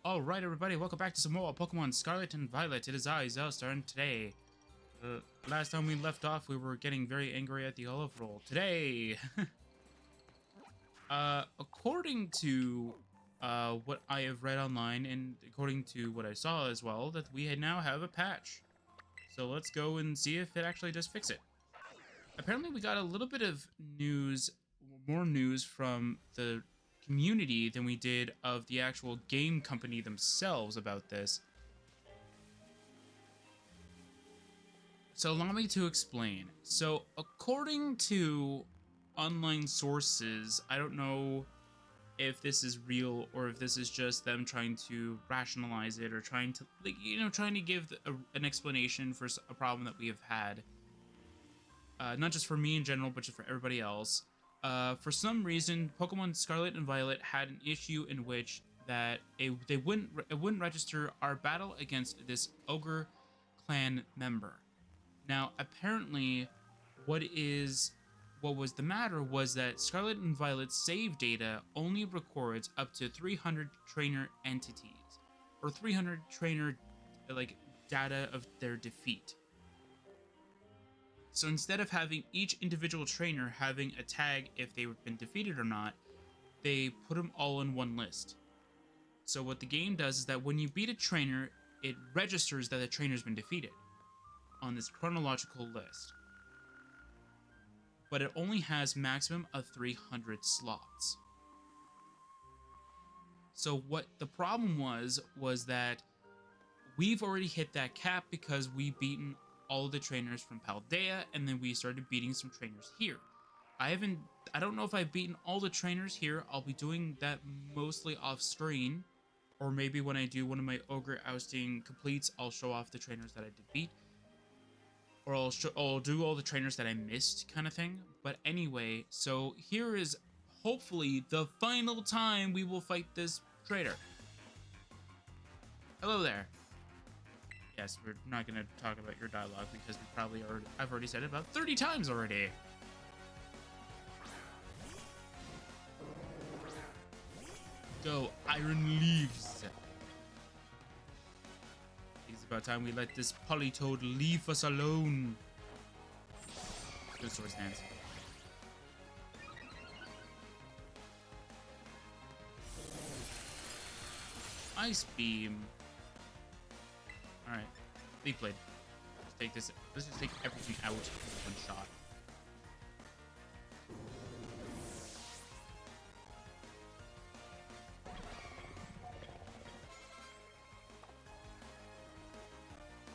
Alright everybody, welcome back to some more Pokemon Scarlet and Violet. It is I, Xilestar, and today, last time we left off, we were getting very angry at the olive roll. Today, according to what I have read online, and according to what I saw as well, that we now have a patch. So let's go and see if it actually does fix it. Apparently we got a little bit of news, more news from the community than we did of the actual game company themselves about this. So allow me to explain. So according to online sources, I don't know if this is real or if this is just them trying to rationalize it or trying to, like, trying to give an explanation for a problem that we have had. Not just for me in general, but just for everybody else. For some reason, Pokemon Scarlet and Violet had an issue in which that it wouldn't register our battle against this Ogre clan member. Now, apparently, what was the matter was that Scarlet and Violet's save data only records up to 300 trainer entities, or 300 trainer data of their defeat. So instead of having each individual trainer having a tag if they've been defeated or not, they put them all in one list. So what the game does is that when you beat a trainer, it registers that the trainer's been defeated on this chronological list. But it only has maximum of 300 slots. So what the problem was that we've already hit that cap because we've beaten all of the trainers from Paldea, and then we started beating some trainers here. I don't know if I've beaten all the trainers here. I'll be doing that mostly off screen, or maybe when I do one of my Ogre ousting completes, I'll show off the trainers that I did beat, or I'll do all the trainers that I missed, kind of thing. But anyway, so here is hopefully the final time we will fight this trainer. Hello there. Yes, we're not going to talk about your dialogue because I've already said it about 30 times already. Go, Iron Leaves. It's about time we let this Politoad leave us alone. Good sword stance. Ice Beam. Alright, Leaf Blade. Let's take this. Let's just take everything out in one shot.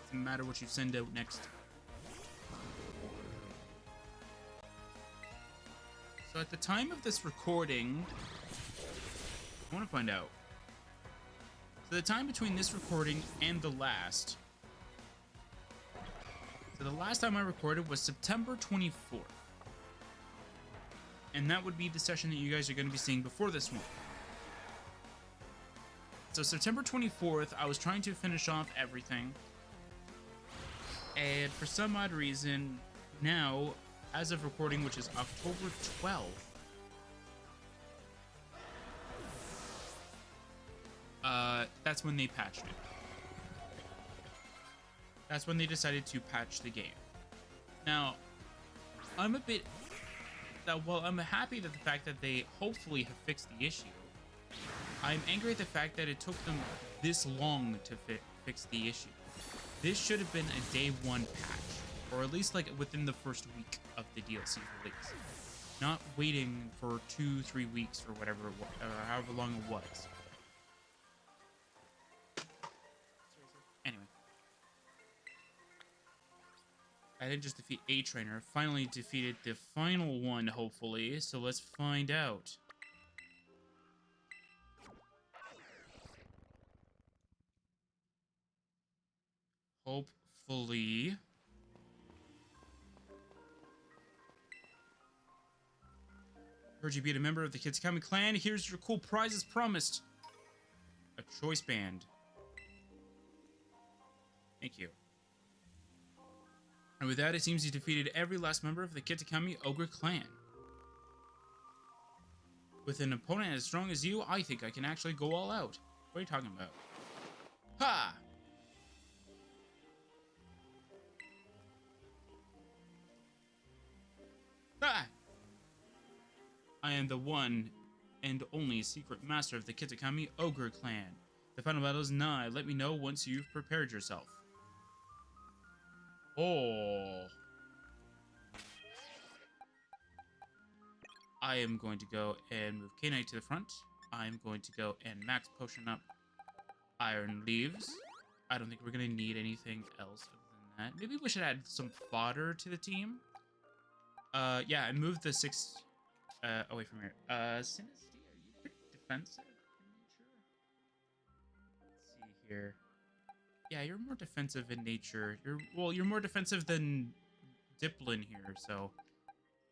Doesn't matter what you send out next. So at the time of this recording, I want to find out. So the time between this recording and the last. So the last time I recorded was September 24th. And that would be the session that you guys are going to be seeing before this one. So September 24th, I was trying to finish off everything. And for some odd reason, now, as of recording, which is October 12th, that's when they patched it. That's when they decided to patch the game. Now, I'm happy that the fact that they hopefully have fixed the issue. I'm angry at the fact that it took them this long to fix the issue. This should have been a day one patch, or at least like within the first week of the DLC release. Not waiting for 2-3 weeks or whatever, or however long it was. Anyway. I didn't just defeat a trainer, finally defeated the final one, hopefully, so let's find out. Hopefully. Heard you beat a member of the Kitsukami clan. Here's your cool prize as promised. A choice band. Thank you. And with that, it seems you defeated every last member of the Kitsukami Ogre clan. With an opponent as strong as you, I think I can actually go all out. What are you talking about? Ha! Ah! I am the one and only secret master of the Kitakami Ogre clan. The final battle is nigh. Let me know once you've prepared yourself. Oh. I am going to go and move K-Knight to the front. I'm going to go and max potion up Iron Leaves. I don't think we're going to need anything else other than that. Maybe we should add some fodder to the team. Yeah, I moved the 6 away from here. Sinisty, are you pretty defensive in nature? Let's see here. Yeah, you're more defensive in nature. You're more defensive than Diplin here, so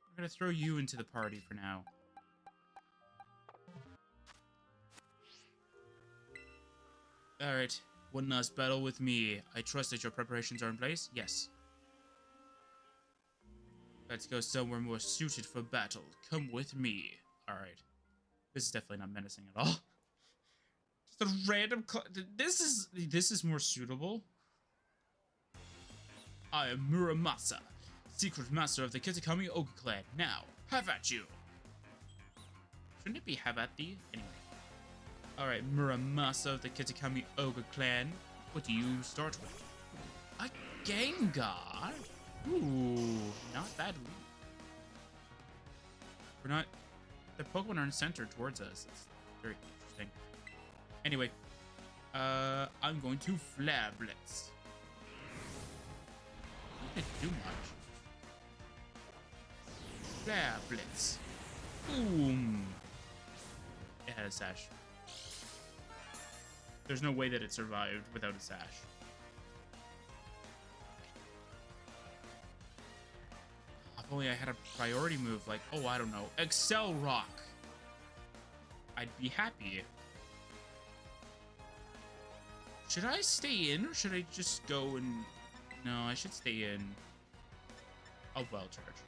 I'm gonna throw you into the party for now. Alright, one last battle with me. I trust that your preparations are in place? Yes. Let's go somewhere more suited for battle. Come with me. Alright. This is definitely not menacing at all. Just a random... This is more suitable. I am Muramasa, secret master of the Kitakami Ogre clan. Now, have at you. Shouldn't it be have at thee? Anyway. Alright, Muramasa of the Kitakami Ogre clan. What do you start with? A Gengar? Ooh, not bad. We're not... The Pokemon aren't centered towards us. It's very interesting. Anyway, I'm going to Flare Blitz. I didn't do much. Flare Blitz. Boom. It had a sash. There's no way that it survived without a sash. If only I had a priority move like, oh, I don't know, Excel Rock. I'd be happy. Should I stay in or should I just go and... No, I should stay in. I'll well charge.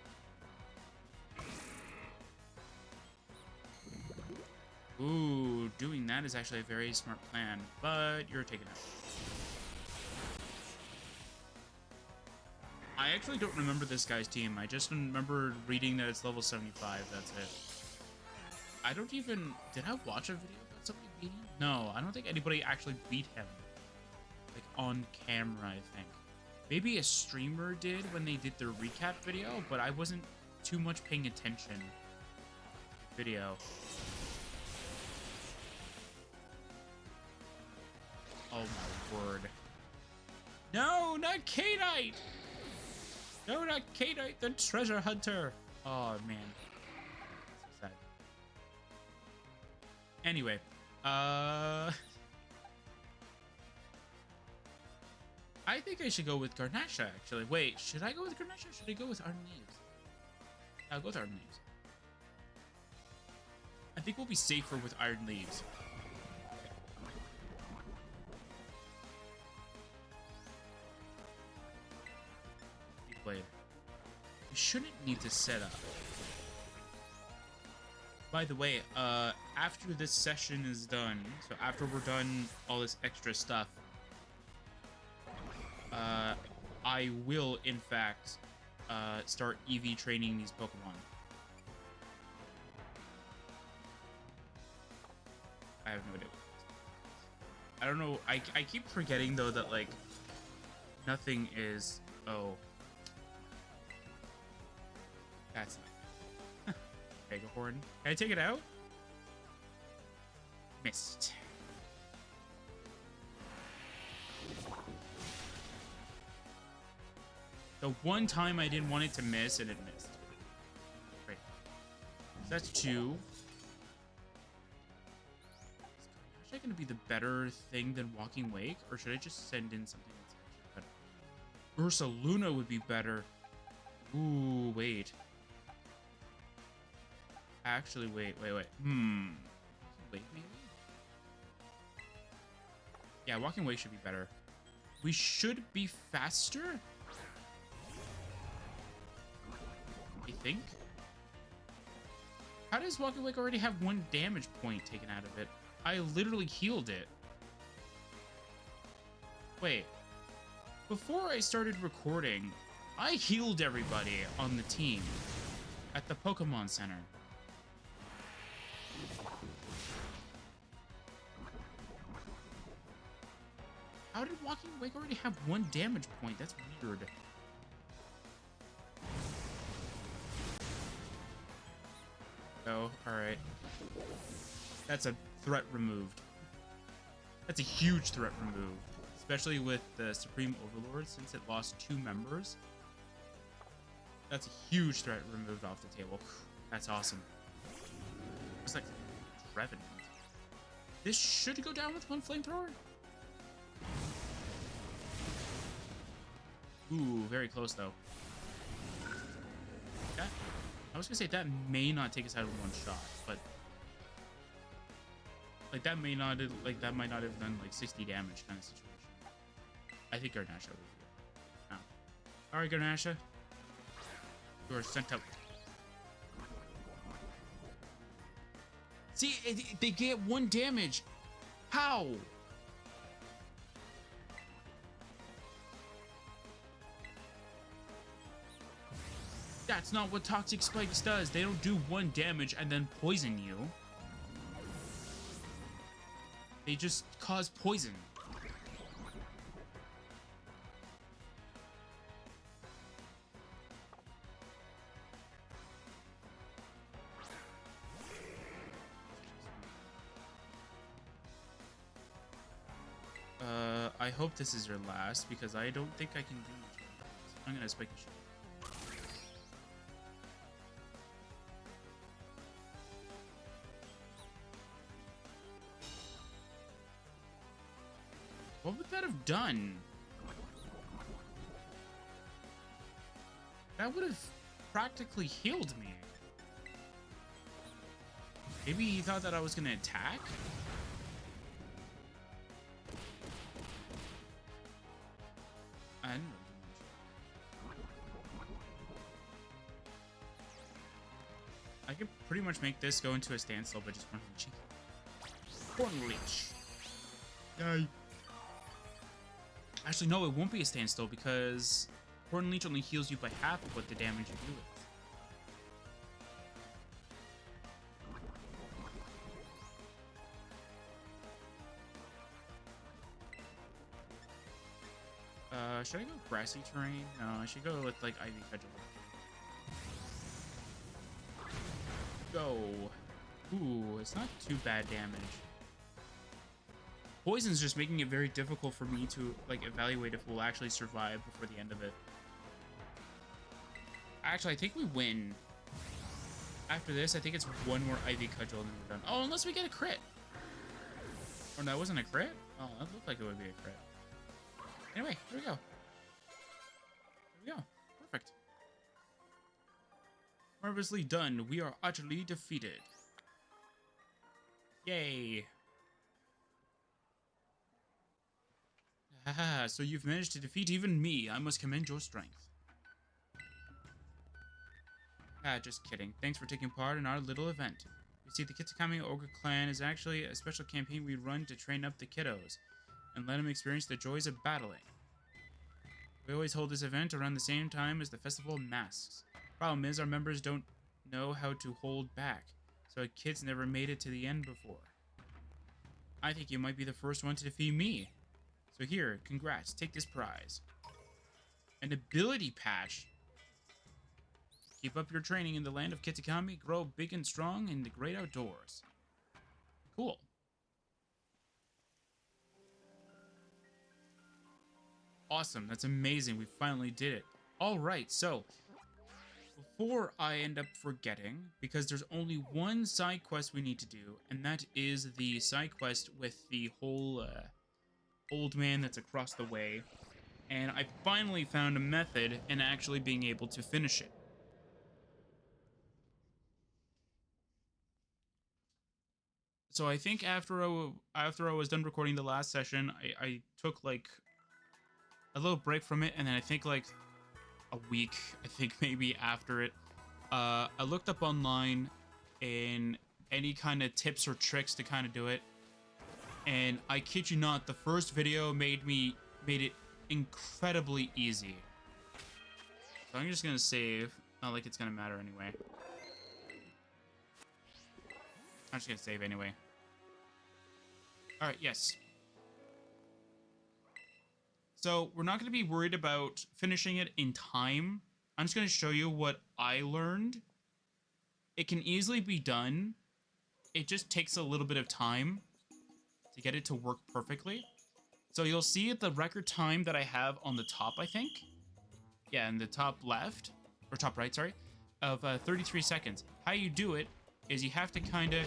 Ooh, doing that is actually a very smart plan, but you're taken out. I actually don't remember this guy's team. I just remember reading that it's level 75. That's it. I don't even... Did I watch a video about somebody beating him? No, I don't think anybody actually beat him. Like, on camera, I think. Maybe a streamer did when they did their recap video, but I wasn't too much paying attention to the video. Oh my word. No, not K-Knight! No, not K-Knight, the treasure hunter! Oh, man. So sad. Anyway, I think I should go with Garnesha, actually. Wait, should I go with Garnesha or should I go with Ardent Leaves? I'll go with Ardent Leaves. I think we'll be safer with Ardent Leaves. Played. We shouldn't need to set up. By the way, after this session is done, so after we're done all this extra stuff, I will, in fact, start EV training these Pokemon. I have no idea. I don't know. I keep forgetting, though, that, like, nothing is... Oh. That's not... Megahorn. Can I take it out? Missed. The one time I didn't want it to miss, and it missed. Great. So that's 2. Is Garnesha going to be the better thing than Walking Wake? Or should I just send in something that's actually better? Ursaluna would be better. Ooh, wait. Actually, wait. Wait, maybe? Yeah, Walking Away should be better. We should be faster? I think? How does Walking Away already have 1 damage point taken out of it? I literally healed it. Wait. Before I started recording, I healed everybody on the team at the Pokemon Center. How did Walking Awake already have 1 damage point? That's weird. Oh, alright. That's a threat removed. That's a huge threat removed. Especially with the Supreme Overlord, since it lost 2 members. That's a huge threat removed off the table. That's awesome. It's like Revenant. This should go down with 1 flamethrower. Ooh, very close though. That, I was gonna say that may not take us out in 1 shot, but like that might not have done like 60 damage kind of situation. I think Garnasha will do it. No. Alright, Garnasha. You are sent out. See, they get 1 damage. How? That's not what Toxic Spikes does. They don't do 1 damage and then poison you. They just cause poison. I hope this is your last, because I don't think I can do much. I'm gonna spike the shit. What would that have done? That would have practically healed me. Maybe he thought that I was gonna attack? I don't know. I could pretty much make this go into a standstill by just running cheek. Corn Leech. Yay. Actually, no, it won't be a standstill because Corn Leech only heals you by half of what the damage you do it. Should I go grassy terrain? No, I should go with like Ivy Cudgel. Go. Ooh, it's not too bad damage. Poison's just making it very difficult for me to like evaluate if we'll actually survive before the end of it. Actually, I think we win. After this, I think it's 1 more Ivy Cudgel and then we're done. Oh, unless we get a crit. Oh, no, that wasn't a crit? Oh, that looked like it would be a crit. Anyway, here we go. Here we go. Perfect. Marvelously done. We are utterly defeated. Yay. Haha, so you've managed to defeat even me. I must commend your strength. Ah, just kidding. Thanks for taking part in our little event. You see, the Kitakami Ogre Clan is actually a special campaign we run to train up the kiddos and let them experience the joys of battling. We always hold this event around the same time as the Festival of Masks. Problem is, our members don't know how to hold back, so kids never made it to the end before. I think you might be the first one to defeat me. So here, congrats, take this prize. An ability patch. Keep up your training in the land of Kitakami, grow big and strong in the great outdoors. Cool. Awesome, that's amazing, we finally did it. Alright, so, before I end up forgetting, because there's only 1 side quest we need to do, and that is the side quest with the whole, old man that's across the way, and I finally found a method in actually being able to finish it. So I think after I was done recording the last session, I took like a little break from it, and then I think like a week, I think maybe after it, I looked up online in any kind of tips or tricks to kind of do it. And I kid you not, the first video made me made it incredibly easy. So I'm just gonna save. Not like it's gonna matter anyway. I'm just gonna save anyway. All right, yes. So we're not gonna be worried about finishing it in time. I'm just gonna show you what I learned. It can easily be done. It just takes a little bit of time to get it to work perfectly. So you'll see the record time that I have on the top, I think. Yeah, in the top left, or top right, sorry, of 33 seconds. How you do it is you have to kind of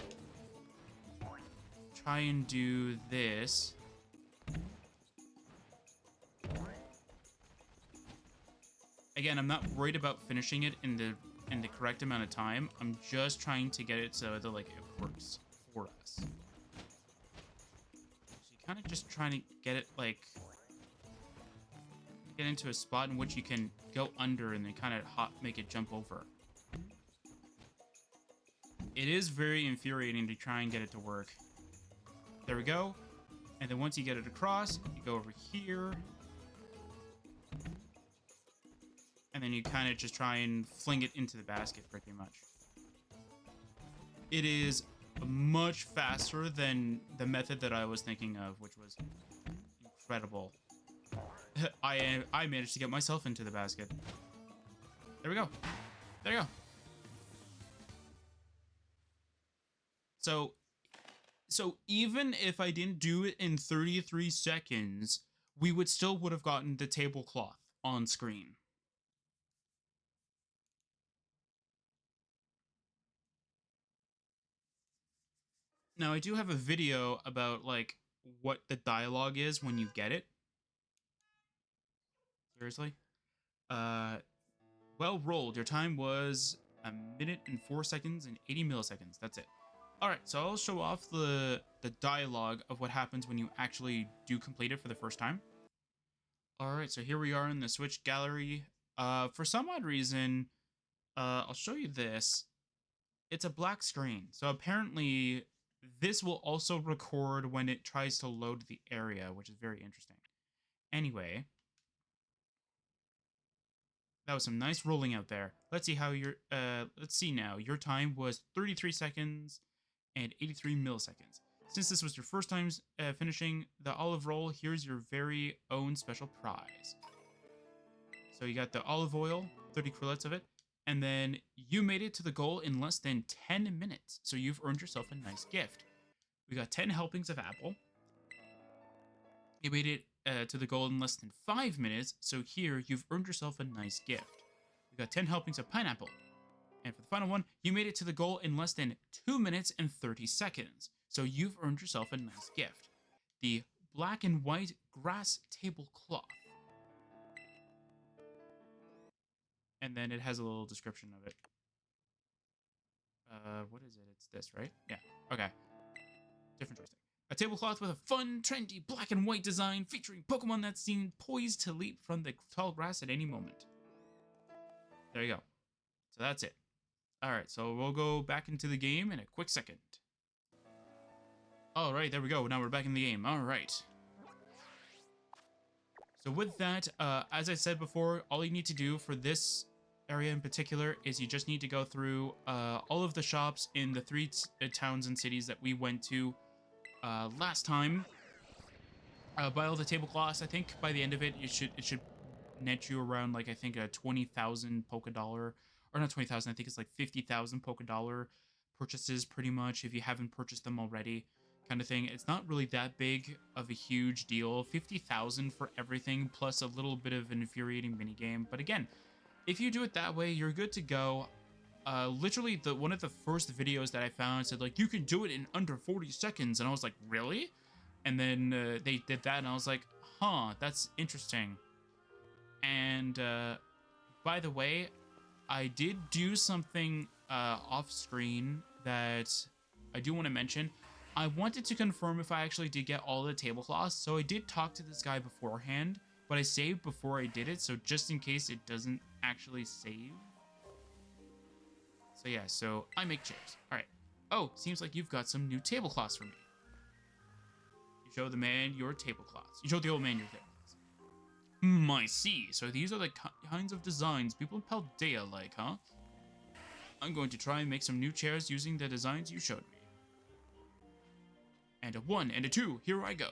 try and do this. Again, I'm not worried about finishing it in the correct amount of time. I'm just trying to get it so that like it works for us. So you kind of just trying to get it like get into a spot in which you can go under and then kind of make it jump over. It is very infuriating to try and get it to work. There we go. And then once you get it across, you go over here. And then you kind of just try and fling it into the basket pretty much. It is much faster than the method that I was thinking of, which was incredible. I managed to get myself into the basket. There we go. There you go. So even if I didn't do it in 33 seconds, we would have gotten the tablecloth on screen. Now, I do have a video about, like, what the dialogue is when you get it. Seriously? Well rolled. Your time was 1 minute and 4 seconds and 80 milliseconds. That's it. Alright, so I'll show off the dialogue of what happens when you actually do complete it for the first time. Alright, so here we are in the Switch gallery. For some odd reason, I'll show you this. It's a black screen. So apparently this will also record when it tries to load the area, which is very interesting. Anyway, that was some nice rolling out there. Let's see how your let's see now. Your time was 33 seconds and 83 milliseconds. Since this was your first time finishing the olive roll, here's your very own special prize. So you got the olive oil, 30 crullets of it, and then you made it to the goal in less than 10 minutes. So you've earned yourself a nice gift. We got 10 helpings of apple. You made it to the goal in less than 5 minutes. So here you've earned yourself a nice gift. We got 10 helpings of pineapple. And for the final one, you made it to the goal in less than 2 minutes and 30 seconds. So you've earned yourself a nice gift. The black and white grass tablecloth. And then it has a little description of it. What is it? It's this, right? Yeah. Okay. Different joystick. A tablecloth with a fun, trendy black and white design featuring Pokemon that seem poised to leap from the tall grass at any moment. There you go. So that's it. Alright, so we'll go back into the game in a quick second. Alright, there we go. Now we're back in the game. Alright. So with that, as I said before, all you need to do for this area in particular is you just need to go through all of the shops in the 3 towns and cities that we went to last time. Buy all the tablecloths. I think by the end of it, it should net you around, like, I think a 20,000 polka dollar, or not 20,000. I think it's like 50,000 polka dollar purchases, pretty much, if you haven't purchased them already, kind of thing. It's not really that big of a huge deal. 50,000 for everything, plus a little bit of an infuriating minigame. But again, if you do it that way, you're good to go. Literally, one of the first videos that I found said, like, you can do it in under 40 seconds. And I was like, really? And then they did that, and I was like, huh, that's interesting. And by the way, I did do something off screen that I do want to mention. I wanted to confirm if I actually did get all the tablecloths, so I did talk to this guy beforehand, but I saved before I did it, so just in case it doesn't actually save. So yeah, so I make chairs. Alright. Oh, seems like you've got some new tablecloths for me. You show the man your tablecloths. You show the old man your tablecloths. I see. So these are the kinds of designs people in Paldea like, huh? I'm going to try and make some new chairs using the designs you showed me. And a 1 and a 2, here I go.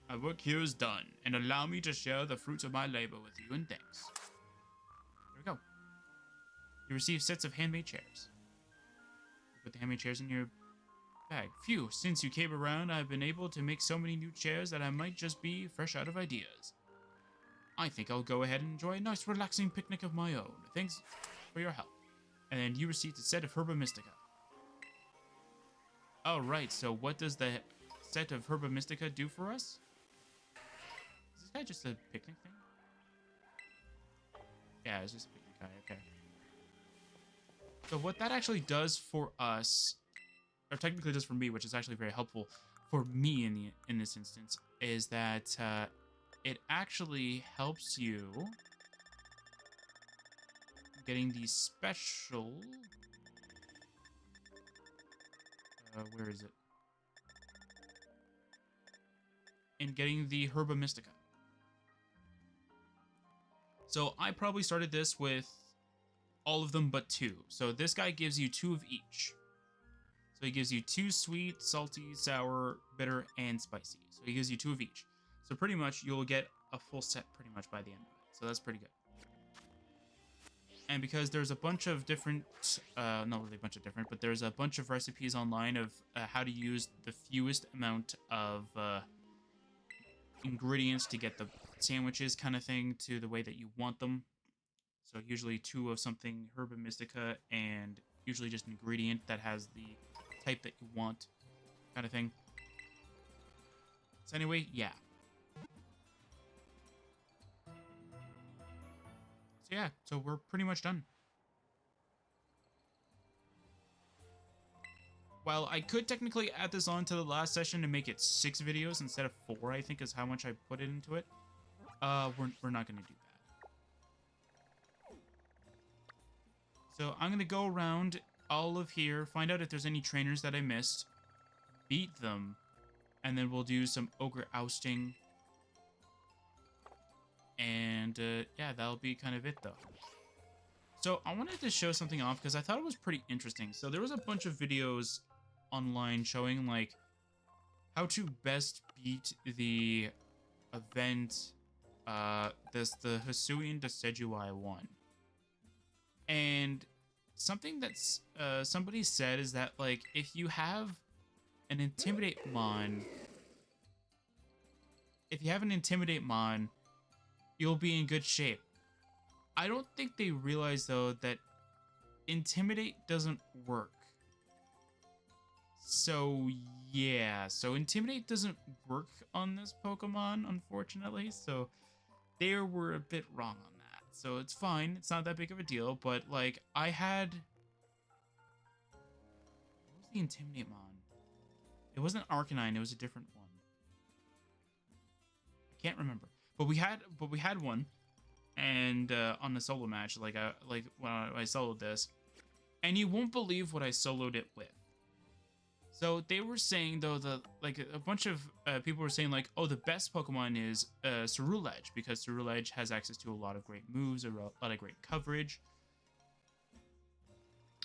My work here is done, and allow me to share the fruits of my labor with you in thanks. Here we go. You receive sets of handmade chairs. Put the handmade chairs in your bag. Phew, since you came around, I've been able to make so many new chairs that I might just be fresh out of ideas. I think I'll go ahead and enjoy a nice relaxing picnic of my own. Thanks for your help. And then you received a set of Herba Mystica. Alright, so what does the set of Herba Mystica do for us? Is this guy just a picnic thing? Yeah, it's just a picnic guy, okay. So what that actually does for us, or technically does for me, which is actually very helpful for me in this instance, is that it actually helps you getting the special... where is it? In getting the Herba Mystica. So I probably started this with all of them but 2. So this guy gives you 2 of each. So he gives you 2 sweet, salty, sour, bitter, and spicy. So he gives you 2 of each. So pretty much you'll get a full set pretty much by the end of it. So that's pretty good. And because there's a bunch of different, not really a bunch of different, but there's a bunch of recipes online of how to use the fewest amount of ingredients to get the sandwiches kind of thing to the way that you want them. So usually 2 of something Herba Mystica and usually just an ingredient that has the type that you want kind of thing. So anyway, yeah. So yeah, so we're pretty much done. While I could technically add this on to the last session and make it 6 videos instead of 4, I think is how much I put it into it. We're not going to do that. So I'm going to go around all of here, find out if there's any trainers that I missed, beat them, and then we'll do some ogre ousting. And yeah, that'll be kind of it though. So I wanted to show something off because I thought it was pretty interesting. So there was a bunch of videos online showing like how to best beat the event, the Hisuian Desejuai one. And something that's somebody said is that like if you have an Intimidate Mon, you'll be in good shape. I don't think they realize though that Intimidate doesn't work. So yeah, so Intimidate doesn't work on this Pokemon, unfortunately. So they were a bit wrong on that. So it's fine, it's not that big of a deal. But like I had, what was the Intimidate Mon? It wasn't Arcanine, it was a different one. I can't remember. But we had one, and on the solo match, like when I soloed this, and you won't believe what I soloed it with. So they were saying though that like a bunch of people were saying like, oh, the best Pokemon is Ceruledge because Ceruledge has access to a lot of great moves, a lot of great coverage.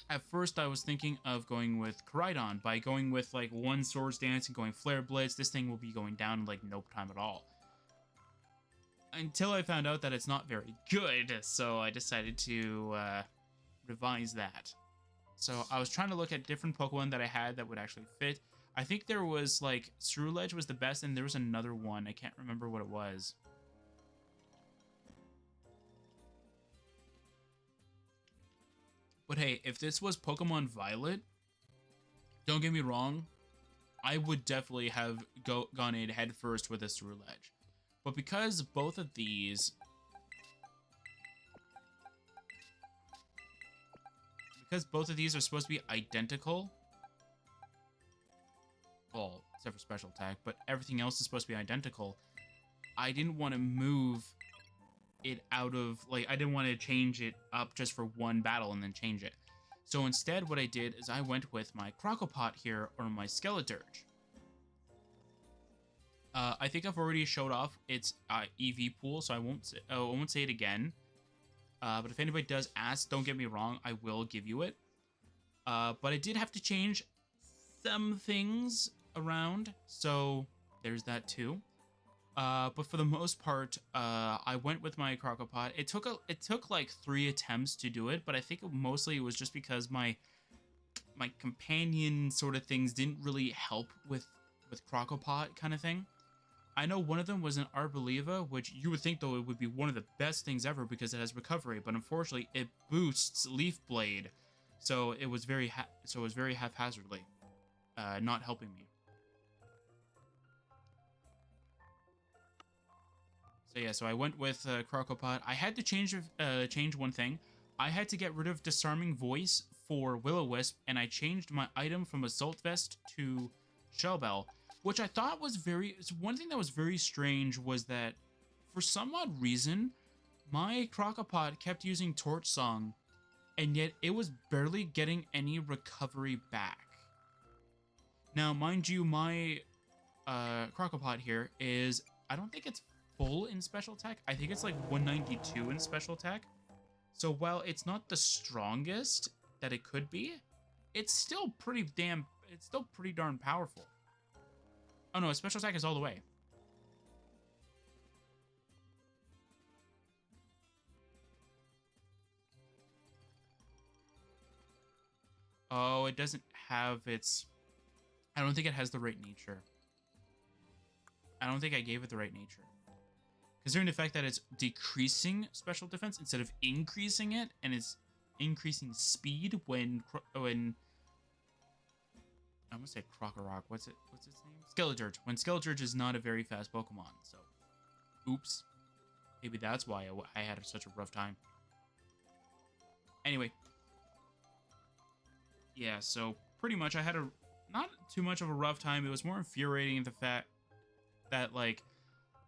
At first, I was thinking of going with Koraidon. By going with like one Swords Dance and going Flare Blitz, this thing will be going down in like no time at all. Until I found out that it's not very good, so I decided to revise that. So I was trying to look at different Pokemon that I had that would actually fit. I think there was like Ceruledge was the best, and there was another one. I can't remember what it was. But hey, if this was Pokemon Violet, don't get me wrong, I would definitely have gone in head first with a Ceruledge. But because both of these... are supposed to be identical... Well, except for special attack, but everything else is supposed to be identical. I didn't want to move it out of... Like, I didn't want to change it up just for one battle and then change it. So instead, what I did is I went with my Crocopot here, or my Skeledirge. I think I've already showed off its EV pool, so I won't say it again. But if anybody does ask, don't get me wrong, I will give you it. But I did have to change some things around, so there's that too. But for the most part, I went with my Crocopod. It took like 3 attempts to do it, but I think mostly it was just because my companion sort of things didn't really help with Crocopod kind of thing. I know one of them was an Arboliva, which you would think though it would be one of the best things ever because it has recovery, but unfortunately it boosts Leaf Blade, so it was very haphazardly, not helping me. So yeah, so I went with Crocopod. I had to change one thing. I had to get rid of Disarming Voice for Will-O-Wisp, and I changed my item from Assault Vest to Shellbell, which I thought was one thing that was very strange was that for some odd reason, my Crocopod kept using Torch Song, and yet it was barely getting any recovery back. Now, mind you, my Crocopod here is, I don't think it's full in special attack. I think it's like 192 in special attack. So while it's not the strongest that it could be, it's still pretty darn powerful. Oh no, special attack is all the way. Oh, it doesn't have its... I don't think it has the right nature. I don't think I gave it the right nature. Considering the fact that it's decreasing special defense instead of increasing it, and it's increasing speed when I'm gonna say Krokorok. What's its name? Skeledirge. When Skeledirge is not a very fast Pokemon, so oops. Maybe that's why I had such a rough time. Anyway, yeah. So pretty much, I had not too much of a rough time. It was more infuriating the fact that like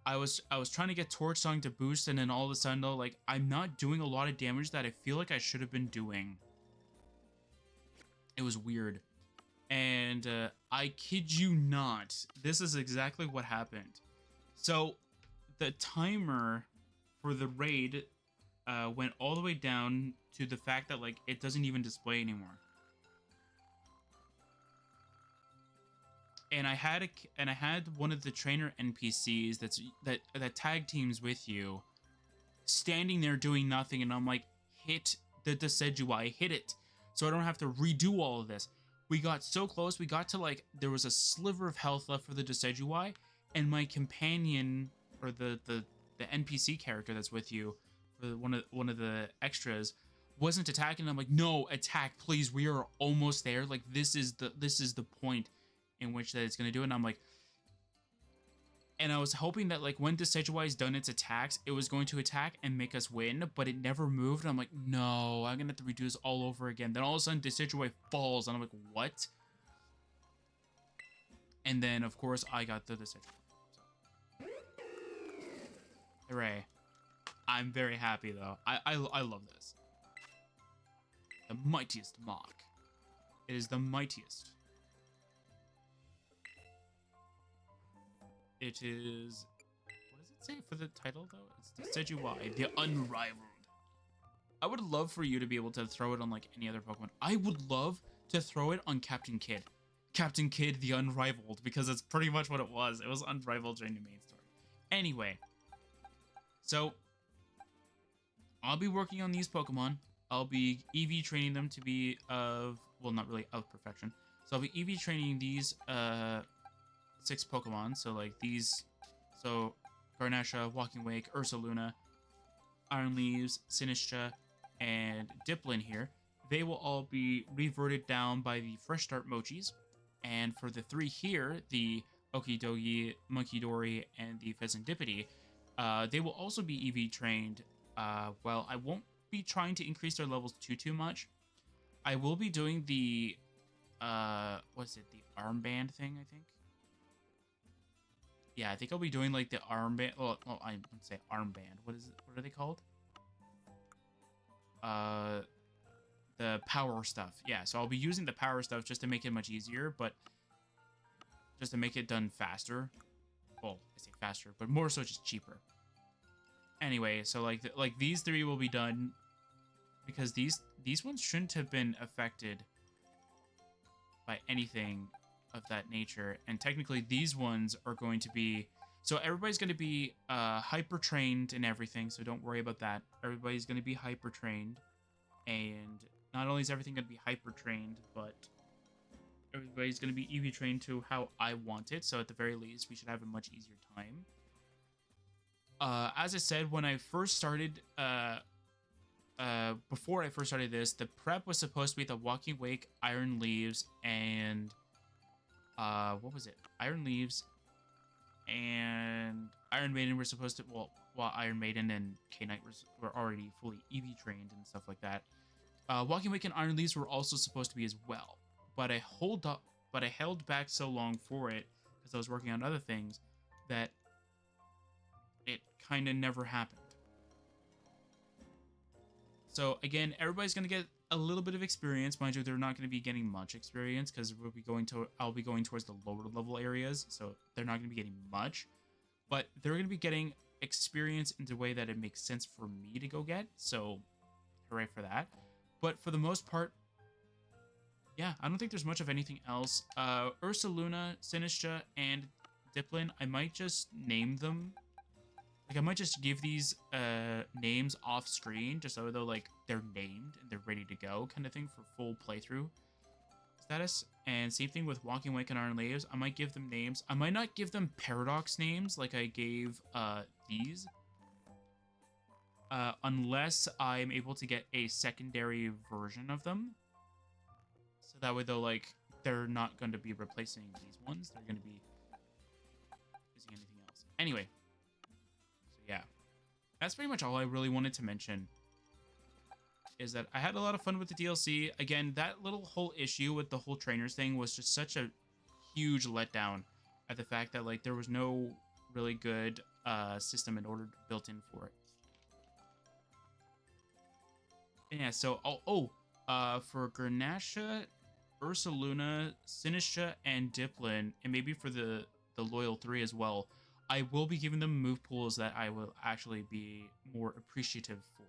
I was trying to get Torch Song to boost, and then all of a sudden though, like I'm not doing a lot of damage that I feel like I should have been doing. It was weird. And I kid you not, this is exactly what happened. So the timer for the raid went all the way down to the fact that like it doesn't even display anymore. And I had one of the trainer NPCs that tag teams with you standing there doing nothing, and I'm like, hit the Decidueye, hit it, so I don't have to redo all of this. We got so close, we got to like, there was a sliver of health left for the Decidueye, and my companion, or the NPC character that's with you, for one of the extras, wasn't attacking. I'm like, no, attack, please, we are almost there. Like this is the point in which that it's gonna do it. And I'm like, and I was hoping that like when Decidueye's done its attacks, it was going to attack and make us win, but it never moved. And I'm like, no, I'm gonna have to redo this all over again. Then all of a sudden Decidueye falls, and I'm like, what? And then of course I got the Decidueye. So. Hooray! I'm very happy though. I love this. The mightiest mock. It is the mightiest. It is... What does it say for the title, though? It's Decidueye, the Unrivaled. I would love for you to be able to throw it on, like, any other Pokemon. I would love to throw it on Captain Kidd. Captain Kidd, the Unrivaled, because that's pretty much what it was. It was unrivaled during the main story. Anyway. So, I'll be working on these Pokemon. I'll be EV training them to be of... Well, not really of perfection. So, I'll be EV training these, 6 Pokemon, so like these, so Garnesha, Walking Wake, Ursaluna, Iron Leaves, Sinistcha, and Dipplin here. They will all be reverted down by the Fresh Start Mochis, and for the 3 here, the Okidogi, Munkidori, and the Pheasantipiti, they will also be EV trained. Well, I won't be trying to increase their levels too much. I will be doing the, what's it, the armband thing, I think? Yeah, I think I'll be doing like the armband. Well, I wouldn't say armband. What is it? What are they called? The power stuff. Yeah, so I'll be using the power stuff just to make it much easier, but just to make it done faster. well, I say faster, but more so just cheaper. Anyway, so like these three will be done because these ones shouldn't have been affected by anything of that nature, and technically these ones are going to be, so everybody's going to be hyper trained and everything, so don't worry about that. Everybody's going to be hyper trained, and not only is everything going to be hyper trained, but everybody's going to be EV trained to how I want it, so at the very least we should have a much easier time. As I said, when I first started before I first started this, the prep was supposed to be the Walking Wake, Iron Leaves, and what was it? Iron Leaves and Iron Maiden were supposed to, well, while Iron Maiden and K-Knight were already fully EV trained and stuff like that. Walking Wake and Iron Leaves were also supposed to be as well, but I held back so long for it because I was working on other things that it kind of never happened. So again, everybody's gonna get a little bit of experience. Mind you, they're not gonna be getting much experience because I'll be going towards the lower level areas, so they're not gonna be getting much. But they're gonna be getting experience in the way that it makes sense for me to go get. So hooray for that. But for the most part, yeah, I don't think there's much of anything else. Ursaluna, Sinistra, and Diplin, I might just name them. Like, I might just give these names off screen, just so though like they're named and they're ready to go, kind of thing, for full playthrough status. And same thing with Walking Wake and Iron Leaves. I might give them names. I might not give them paradox names like I gave these, unless I'm able to get a secondary version of them. So that way, though, like they're not going to be replacing these ones. They're going to be using anything else. Anyway. Yeah, that's pretty much all I really wanted to mention, is that I had a lot of fun with the DLC. Again, that little whole issue with the whole trainers thing was just such a huge letdown at the fact that like there was no really good system in order built in for it. And yeah, so for Granasha, Ursaluna, Sinistra, and Diplin, and maybe for the Loyal 3 as well, I will be giving them move pools that I will actually be more appreciative for.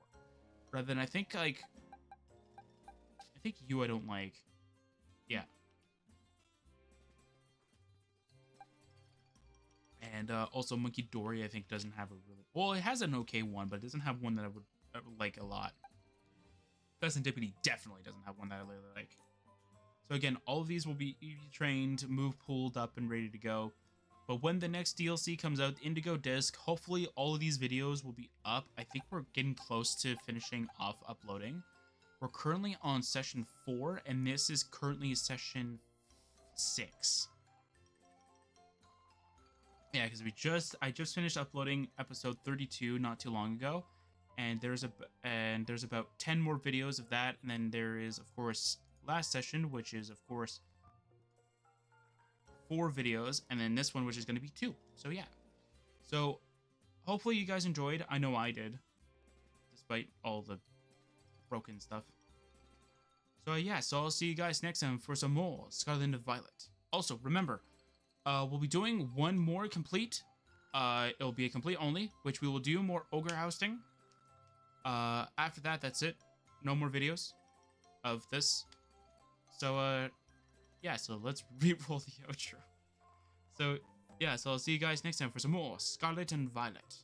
Rather than I think you I don't like. Yeah. And also Monkey Dory I think doesn't have a really, well, it has an okay one, but it doesn't have one that I would like a lot. Best Deputy definitely doesn't have one that I really like. So again, all of these will be EV trained, move pooled up and ready to go. But when the next DLC comes out, Indigo Disc, hopefully all of these videos will be up. I think we're getting close to finishing off uploading. We're currently on session 4, and this is currently session 6. Yeah, because I just finished uploading episode 32 not too long ago, and there's about 10 more videos of that, and then there is of course last session, which is of course 4 videos, and then this one, which is going to be 2. So yeah. So hopefully you guys enjoyed. I know I did, despite all the broken stuff. So yeah, so I'll see you guys next time for some more Scarlet&Violet. Also, remember, we'll be doing one more complete. It'll be a complete only, which we will do more ogre housing. After that, that's it. No more videos of this. So, yeah, so let's re-roll the outro. So, yeah, so I'll see you guys next time for some more Scarlet&Violet.